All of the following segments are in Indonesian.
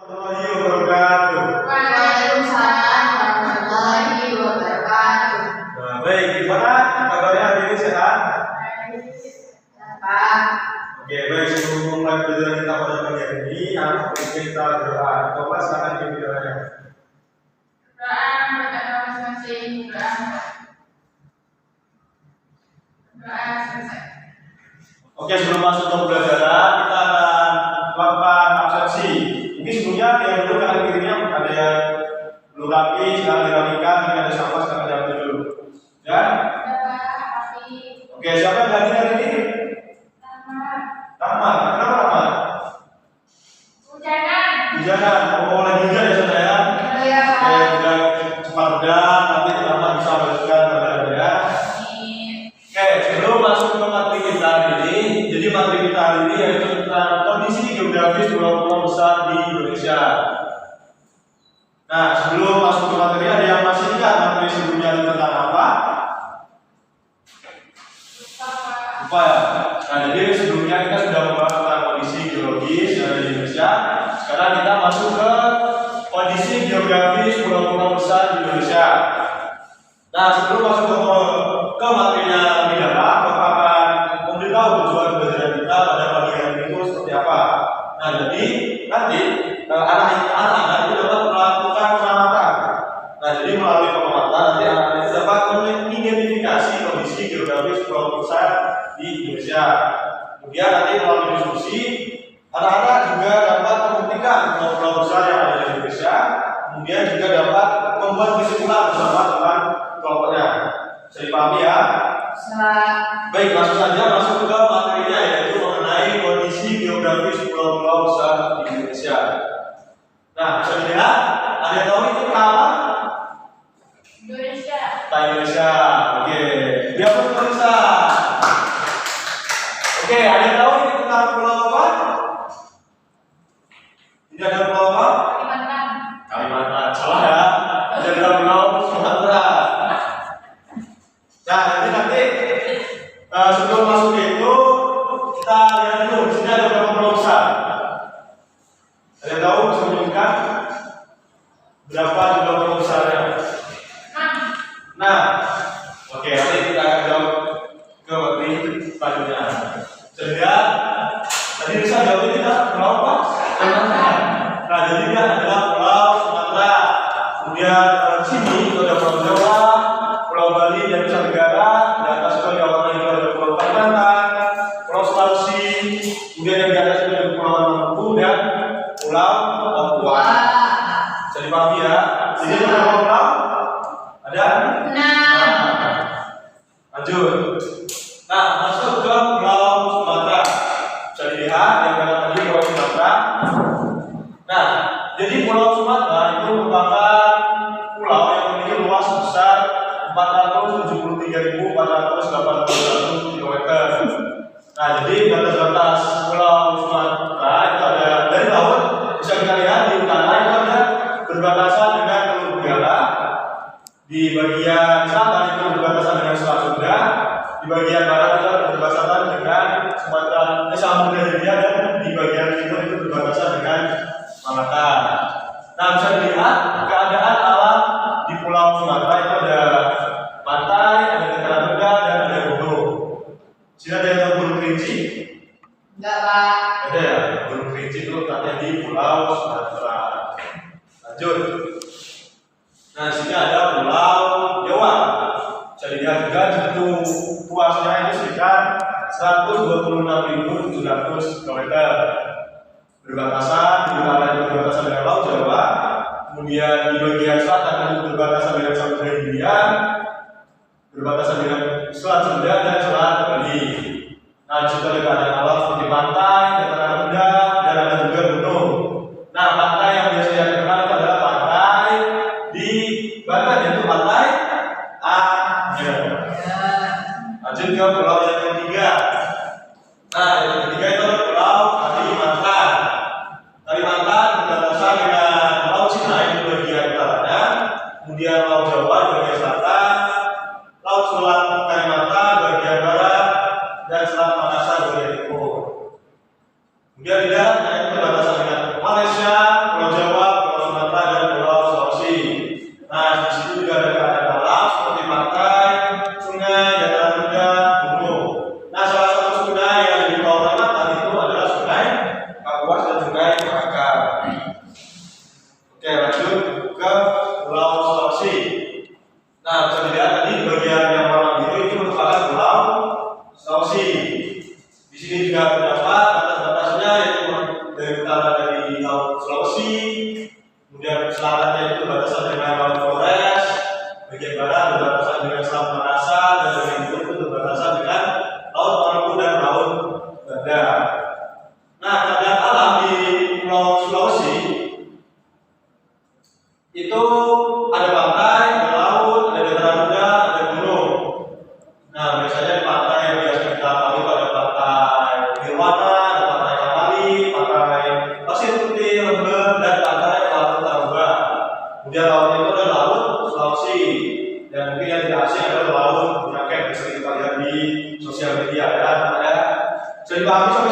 warahmatullahi wabarakatuh. Waalaikumsalam warahmatullahi wabarakatuh. Nah, baik, gimana kabarnya hari ini, sehat? Pak. Oke, baik, sebelum mulai pelajaran kita pada pagi hari ini, aku ingin kita berdoa. Coba silakan di videonya. Doa berdoa masing-masing. Doa selesai. Oke, sebelum masuk ke pelajaran, kita akan melakukan absensi. Mungkin sebelumnya yang dulu kanan kirinya ada yang belum rapi, silakan dirapikan. Ini ada sampah, silakan diambil dulu. Ya? Oke, siapa yang hadir hari ini? Rahmat. Kenapa Rahmat? Hujanan. Oh, lagi hujan ya saudara ya? Iya, Pak. Oke, udah cepat hujan, nanti Rahmat bisa melanjutkan pelajaran ya. Oke, sebelum masuk ke materi kita hari ini, jadi materi kita hari ini yaitu tentang kondisi geografis pulau-pulau besar di Indonesia. Nah, sebelum masuk ke materi, ada yang masih ingat materi sebelumnya tentang apa? Lupa ya? Nah, jadi sebelumnya kita sudah membahas tentang kondisi geologis yang ada di Indonesia. Sekarang kita masuk ke kondisi geografis pulau-pulau besar di Indonesia. Nah, sebelum masuk ke materinya lebih dalam, Bapak akan memberitahu tujuan pelajaran kita pada pagi hari ini itu seperti apa. Nah, jadi nanti anak-anak itu dapat melakukan pengamatan. Nah, jadi melalui pengamatan nanti anak-anak itu dapat mengidentifikasi kondisi geografis pulau besar di Indonesia. Kemudian nanti melalui diskusi, anak-anak juga dapat membuktikan pulau-pulau besar yang ada di Indonesia. Kemudian juga dapat membuat kesimpulan bersama dengan kelompoknya. Bisa dipahami ya? Baik, langsung saja masuk ke materinya, yaitu mengenai kondisi geografis pulau-pulau besar di Indonesia. Nah, bisa dilihat, ada yang tahu itu apa? Indonesia. Indonesia. Oke, dia pun Indonesia. Oke, ada yang tahu ini tentang pulau apa? Tidak ada pulau apa? Kalimantan. Salah ya. Tidak ada pulau Sumatera. Nah, nanti sebelum masuk itu kita lihat dulu. Di sini ada berapa pulau besar? Ada yang tahu bisa menyebutkan berapa jumlah pulau besarnya? Nah, oke, nanti kita akan jawab ke materi selanjutnya. Sehingga tadi bisa jawab kita pulau apa? Sumatera. Nah, jadi dia adalah pulau Sumatera. Kemudian di sini itu ada pulau Jawa, pulau Bali dan Nusa Tenggara. Di atas itu yang warna itu ada pulau Kalimantan, pulau Sulawesi. Kemudian yang di atas itu ada pulau Maluku dan pulau Papua. Bisa dipahami ya? Jadi ada berapa pulau? Ada? Lanjut. Nah, masuk ke pulau Sumatera. Bisa dilihat yang kanan tadi pulau Sumatera. Nah, jadi pulau Sumatera itu merupakan pulau yang memiliki luas sebesar 473.481 km. Nah, jadi batas-batas pulau Sumatera itu ada dari laut, bisa kita lihat di utara itu ada berbatasan dengan Teluk Benua. Di bagian selatan itu berbatasan dengan Selat Sunda. Di bagian barat itu berbatasan dengan Samudra Hindia, dan di bagian timur itu berbatasan dengan Malaka. Nah, bisa dilihat keadaan alam di Pulau Sumatera itu ada pantai, ada dataran rendah, dan ada gunung. Sini ada yang Gunung Kerinci? Enggak, Pak. Ada ya, Gunung Kerinci itu letaknya di Pulau Sumatera. Lanjut. Nah, sini ada Pulau Jawa. Bisa dilihat juga di situ luasnya itu sekitar 126.700 km. Berbatasan di utara itu berbatasan dengan Laut Jawa, kemudian di bagian selatan itu berbatasan dengan Samudra Hindia, berbatasan dengan Selat Sunda dan Selat Bali. Nah, di situ ada keadaan alam seperti pantai, dataran rendah, dan ada juga gunung. Nah, pantai yang biasanya terkenal itu adalah pantai di Banten, yaitu pantai Anyer. Lanjut ke pulau yang ketiga. Nah, yang ketiga itu pulau Kalimantan. Kalimantan berbatasan dengan Laut Cina itu bagian utaranya, kemudian Laut Jawa bagian selatan, Laut Selat Kalimantan bagian barat, dan Selat Makassar bagian timur. Kemudian di daratnya itu berbatasan dengan Malaysia, Pulau Jawa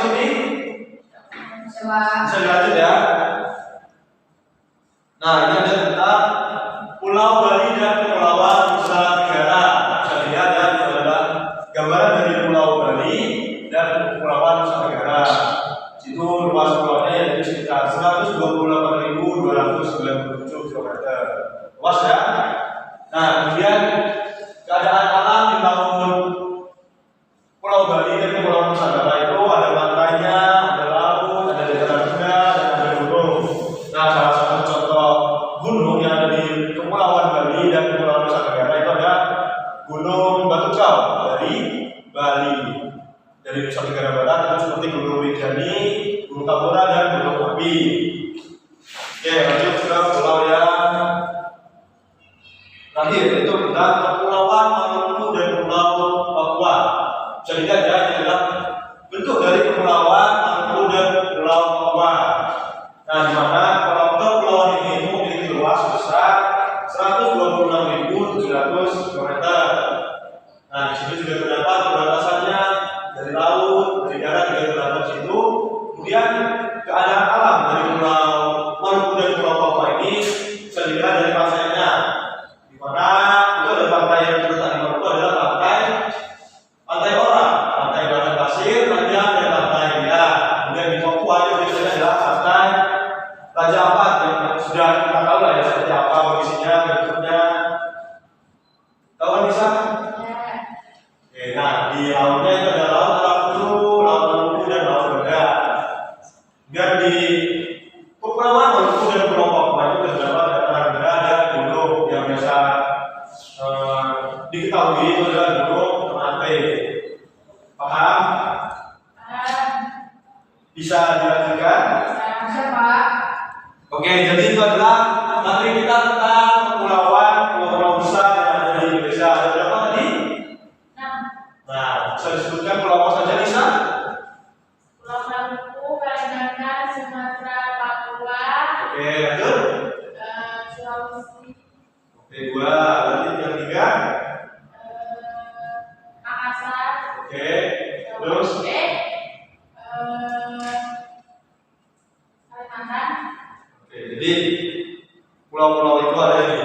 sini? Coba. Bisa dilanjut ya. Nah, ini ada tentang Pulau Bali dan Kepulauan Nusa Tenggara. Bisa lihat ya, itu ada gambaran dari Pulau Bali dan Kepulauan Nusa Tenggara. Situ luas pulaunya yaitu sekitar 128.297 km. Luas ya. Nah, kemudian keadaan alam di laut Pulau Bali dan Kepulauan Nusa Tenggara itu ada pantainya, ada laut, ada dataran rendah, dan ada gunung. Nah, salah satu contoh gunung yang ada di Kepulauan Bali dan Kepulauan Nusa Tenggara itu ada Gunung Batukau dari Bali. Dari Nusa Tenggara Barat itu seperti Gunung Rinjani, Gunung Tambora, dan Gunung Merapi. Oke, lanjut ke pulau yang terakhir, yaitu tentang Kepulauan Maluku dan Pulau Papua. Bisa dilihat ya, ini adalah bentuk dari Kepulauan Maluku dan Pulau Papua. Nah, di mana kepulauan ini memiliki luas besar 126.700 km. Nah, di situ juga terdapat perbatasannya dari laut, dari darat juga terdapat situ. Kemudian keadaan alam dari Pulau Maluku dan Pulau Papua ini bisa dilihat dari pantainya. Di mana itu ada pantai yang terletak di Maluku adalah pantai Ora, pantai Barat Pasir, Raja, dan pantai Ria. Kemudian di Papua itu biasanya adalah pantai Raja Ampat yang sudah kita tahu lah ya seperti apa kondisinya, bentuknya. Tahu kan bisa? Oke, nah di lautnya itu ada laut Maluku, laut Maluku, dan laut Banda. Dan di Kepulauan Maluku dan Pulau Papua itu terdapat dataran rendah dan gunung yang biasa diketahui itu adalah gunung Ternate. Paham? Bisa dilanjutkan? Bisa, Pak. Oke, jadi itu adalah materi kita tentang kepulauan, pulau-pulau besar yang ada di Indonesia. Ada berapa tadi? 6. Nah, bisa disebutkan pulau apa saja, Nisa? Pulau Maluku, Kalimantan, Sumatera, Papua. Oke, lanjut. Sulawesi. Oke, 2. Lanjut yang 3. Makassar. Oke, terus? Kalimantan. Oke, jadi pulau-pulau itu ada ini.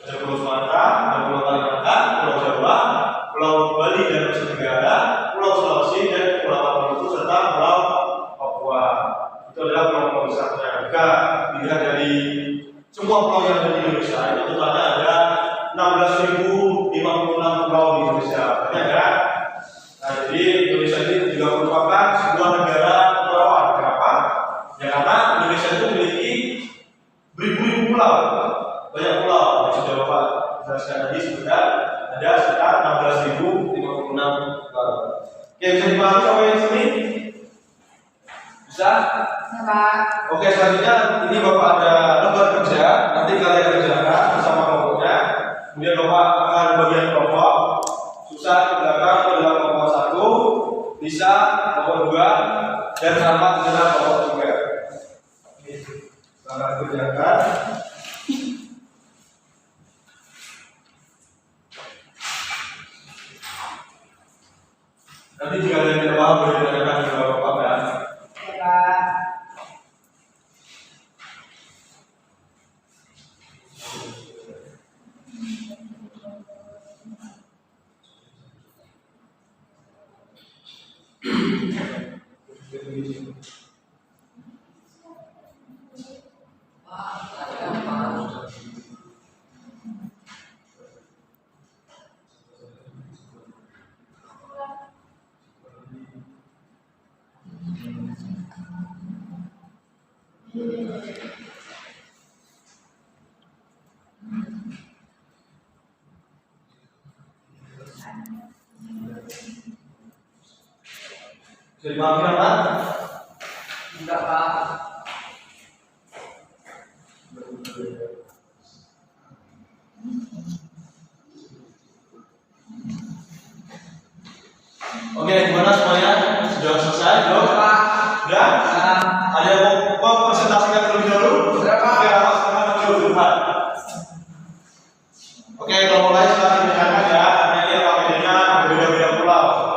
Ada Pulau Sumatera, ada Pulau Kalimantan, Pulau Jawa, Pulau Bali dan Nusa Tenggara, Pulau Sulawesi, dan Pulau Maluku serta Pulau Papua. Itu adalah pulau-pulau besarnya. Jika dilihat dari semua pulau yang ada di Indonesia, itu totalnya ada 16.056 pulau di Indonesia. Banyak kan? Nah, jadi Indonesia ini juga merupakan sebuah negara kepulauan. Kenapa? Ya karena Indonesia itu memiliki beribu-ribu pulau, banyak pulau. Yang sudah Bapak jelaskan tadi sebentar ada sekitar 16.056 pulau. Oke, bisa dipahami sampai yang sini? Bisa? Bisa, Pak. Oke, selanjutnya ini Bapak ada lembar kerja. Nanti kalian kerjakan bersama kelompoknya. Kemudian Bapak akan bagian kelompok. Susah ke belakang adalah kelompok 1, bisa kelompok 2, dan Rahmat adalah kelompok 3. Selamat kerjakan. Nanti jika ada yang tidak paham boleh ditanyakan kepada Bapak ya. Ya, Pak. Bisa dipahami Rahmat? Enggak, Pak. Oke, gimana semuanya? Sudah selesai? Belum? Pak. Sudah? Ada yang mau presentasikan terlebih dahulu? Sudah, Pak. Oke, Rahmat sekarang menuju depan. Oke, kalau mulai silahkan didengarkan ya, karena ini apa bedanya beda-beda pulau.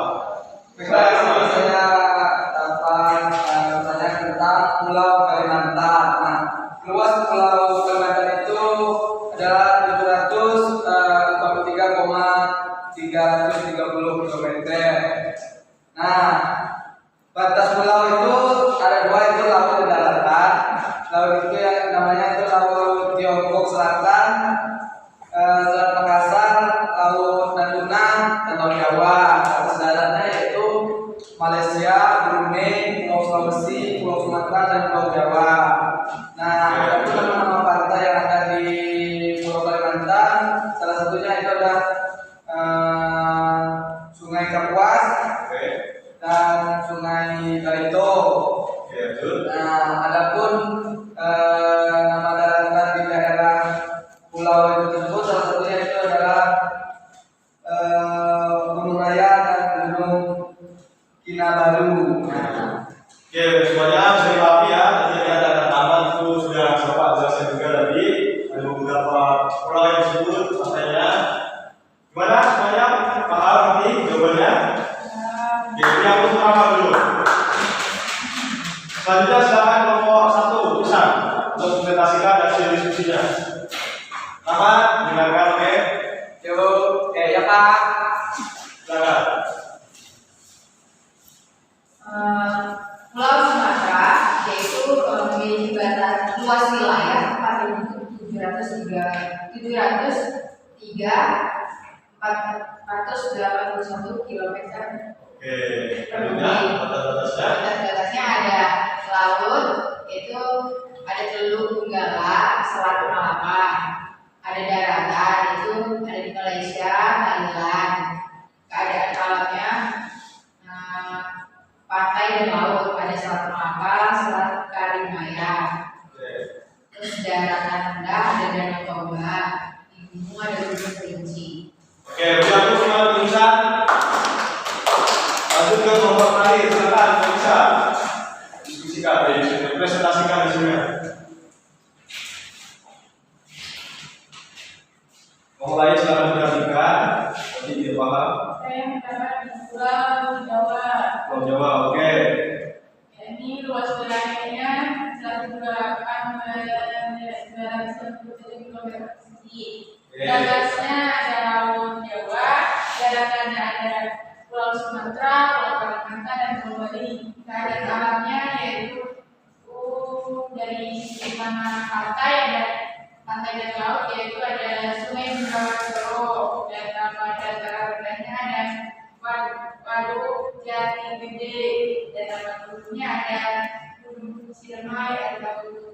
Baik, saya dapat Pulau Sumatera dan Pulau Jawa. Nah, ada pun nama-nama pantai yang ada di Pulau Kalimantan. Salah satunya itu adalah Sungai Kapuas Oke. dan Sungai Galito. Oke, lanjut. Nah, adapun nama daratan di daerah pulau itu tersebut salah satunya itu adalah Gunung Raya dan Gunung Kinabalu. Nah, Oke, semuanya bisa dipahami ya. Tadi ada taman itu sudah Bapak jelaskan juga tadi. Ada beberapa pulau yang disebut pantainya. Gimana semuanya? Paham nanti jawabannya? Oke, ini aku pertama dulu. Selanjutnya silakan kelompok 1 tulisan untuk presentasikan hasil diskusinya. Selamat dengarkan, oke? yuk, ya Pak. Silakan. Pulau Sumatera yaitu memiliki batas luas wilayah 4.703 kilometer. Oke, selanjutnya batas-batasnya. Batas-batasnya ada laut, itu ada Teluk Tunggala, Selat Malaka. Ada daratan, itu ada di Malaysia, Thailand. Keadaan alamnya pantai dan laut, ada Selat Malaka, Selat Karimaya. Oke. Terus daratan rendah ada Danau Toba, di gunung ada Gunung Kerinci. Oke, udah aku semua tulisan. Lanjut ke kelompok terakhir, silakan bisa diskusikan, presentasikan hasilnya. Mulai silakan perhatikan, nanti dia paham. Saya mendapat di Pulau Jawa. Pulau Jawa, oke. Ini luas wilayahnya 108,997 kilometer persegi. Batasnya ada Laut Jawa, daratannya ada Pulau Sumatera, Pulau Kalimantan, dan Pulau Bali. Keadaan alamnya yaitu dari sisi mana pantai ada pantai dan laut, yaitu ada Sungai Bengawan Solo, dan nama dataran rendahnya ada Waduk Jati Gede, dan nama gunungnya ada Gunung Ciremai atau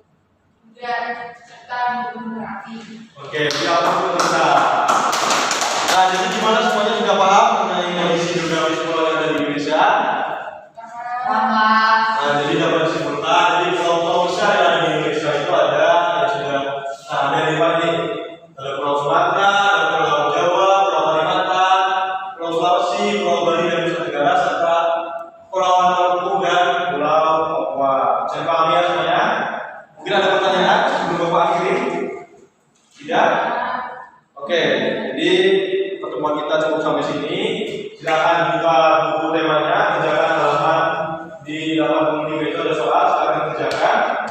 juga serta Gunung Merapi. Oke, siap aku bisa. Nah, jadi gimana semuanya sudah paham mengenai kondisi geografis pulau yang ada di Indonesia? Nah, jadi dapat disimpulkan, jadi pulau-pulau besar yang ada di Indonesia itu ada yang sudah, nah ada di mana nih? Ada Pulau Sumatera, ada Pulau Jawa, Pulau Kalimantan, Pulau Sulawesi, Pulau Bali dan Nusa Tenggara serta Kepulauan Maluku dan Pulau Papua. Saya pahami ya semuanya? Mungkin ada pertanyaan sebelum Bapak akhiri? Tidak? Oke, jadi pertemuan kita cukup sampai sini. Silakan buka buku temanya, kerjakan halaman di 85 itu ada soal, silakan kerjakan.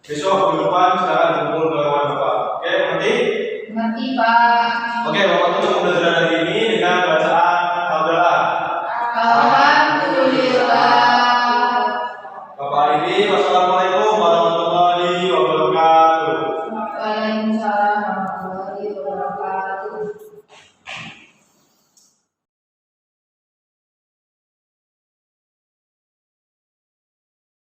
Besok minggu depan silakan kumpul ke ruangan Bapak. Oke, nanti? Mengerti, Pak. Oke, Bapak tutup pembelajaran hari ini dengan bacaan Alhamdulillah. Alhamdulillah. Bapak